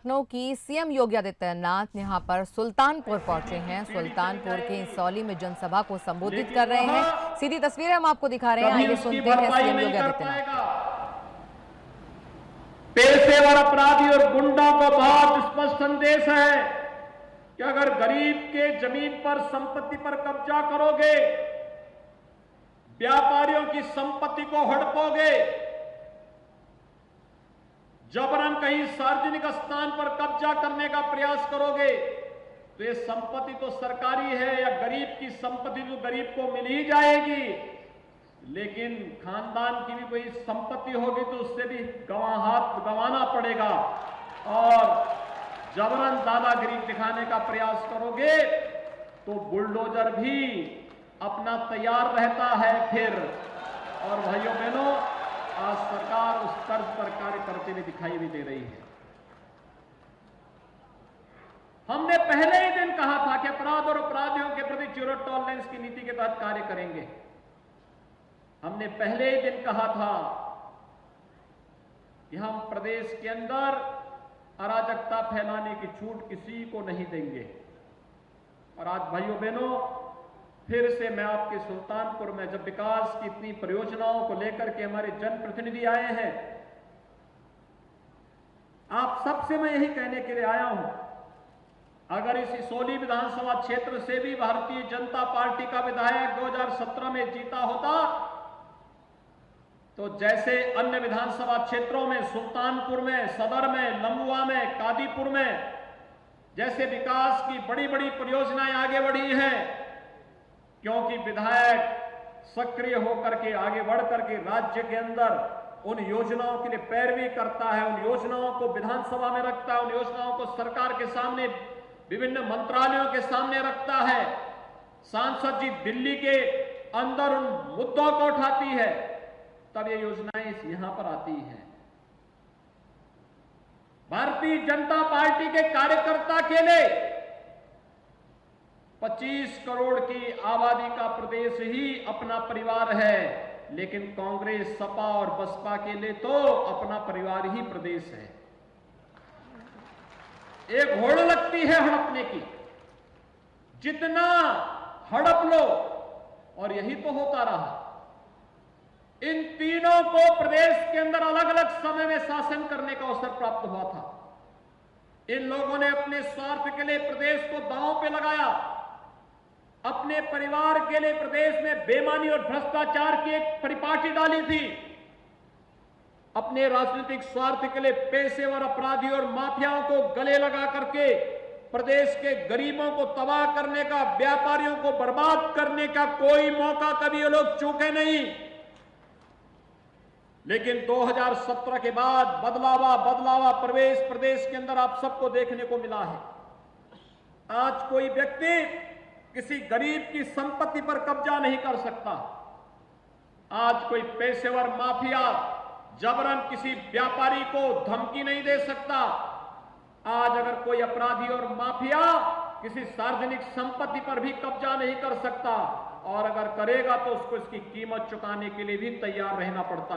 लखनऊ की सीएम योगी आदित्यनाथ यहां पर सुल्तानपुर पहुंचे हैं। सुल्तानपुर के इंसौली में जनसभा को संबोधित कर रहे हैं। सीधी तस्वीरें हम आपको दिखा रहे हैं, आइए सुनते हैं सीएम योगी आदित्यनाथ। पेशेवर अपराधी और गुंडों को बहुत स्पष्ट संदेश है कि अगर गरीब के जमीन पर संपत्ति पर कब्जा करोगे, व्यापारियों की संपत्ति को हड़पोगे, जबरन कहीं सार्वजनिक स्थान पर कब्जा करने का प्रयास करोगे, तो ये संपत्ति तो सरकारी है या गरीब की संपत्ति तो गरीब को मिल ही जाएगी, लेकिन खानदान की भी कोई संपत्ति होगी तो उससे भी हाथ गंवाना पड़ेगा। और जबरन दादागिरी दिखाने का प्रयास करोगे तो बुलडोजर भी अपना तैयार रहता है फिर। और भाइयों बहनों, आज सरकार उस तर्ज पर कार्य करते हुए दिखाई भी दे रही है। हमने पहले ही दिन कहा था कि अपराध और अपराधियों के प्रति जीरो टॉलरेंस की नीति के तहत कार्य करेंगे। हमने पहले ही दिन कहा था कि हम प्रदेश के अंदर अराजकता फैलाने की छूट किसी को नहीं देंगे। और आज भाइयों बहनों, फिर से मैं आपके सुल्तानपुर में जब विकास की इतनी परियोजनाओं को लेकर के हमारे जनप्रतिनिधि आए हैं, आप सबसे मैं यही कहने के लिए आया हूं, अगर इस इसौली विधानसभा क्षेत्र से भी भारतीय जनता पार्टी का विधायक 2017 में जीता होता, तो जैसे अन्य विधानसभा क्षेत्रों में, सुल्तानपुर में, सदर में, लंबुआ में, कादीपुर में जैसे विकास की बड़ी बड़ी परियोजनाएं आगे बढ़ी हैं, क्योंकि विधायक सक्रिय होकर के आगे बढ़ करके राज्य के अंदर उन योजनाओं के लिए पैरवी करता है, उन योजनाओं को विधानसभा में रखता है, उन योजनाओं को सरकार के सामने, विभिन्न मंत्रालयों के सामने रखता है। सांसद जी दिल्ली के अंदर उन मुद्दों को उठाती है, तब ये योजनाएं यहां पर आती हैं। भारतीय जनता पार्टी के कार्यकर्ता के लिए 25 करोड़ की आबादी का प्रदेश ही अपना परिवार है, लेकिन कांग्रेस, सपा और बसपा के लिए तो अपना परिवार ही प्रदेश है। एक होड़ लगती है हड़पने की, जितना हड़प लो, और यही तो होता रहा। इन तीनों को प्रदेश के अंदर अलग अलग समय में शासन करने का अवसर प्राप्त हुआ था। इन लोगों ने अपने स्वार्थ के लिए प्रदेश को दांव पे लगाया, अपने परिवार के लिए प्रदेश में बेईमानी और भ्रष्टाचार की एक परिपाटी डाली थी। अपने राजनीतिक स्वार्थ के लिए पेशेवर अपराधी और माफियाओं को गले लगा करके प्रदेश के गरीबों को तबाह करने का, व्यापारियों को बर्बाद करने का कोई मौका कभी ये लोग चूके नहीं। लेकिन 2017 के बाद बदलावा प्रदेश के अंदर आप सबको देखने को मिला है। आज कोई व्यक्ति किसी गरीब की संपत्ति पर कब्जा नहीं कर सकता। आज कोई पेशेवर माफिया जबरन किसी व्यापारी को धमकी नहीं दे सकता। आज अगर कोई अपराधी और माफिया किसी सार्वजनिक संपत्ति पर भी कब्जा नहीं कर सकता, और अगर करेगा तो उसको इसकी कीमत चुकाने के लिए भी तैयार रहना पड़ता है।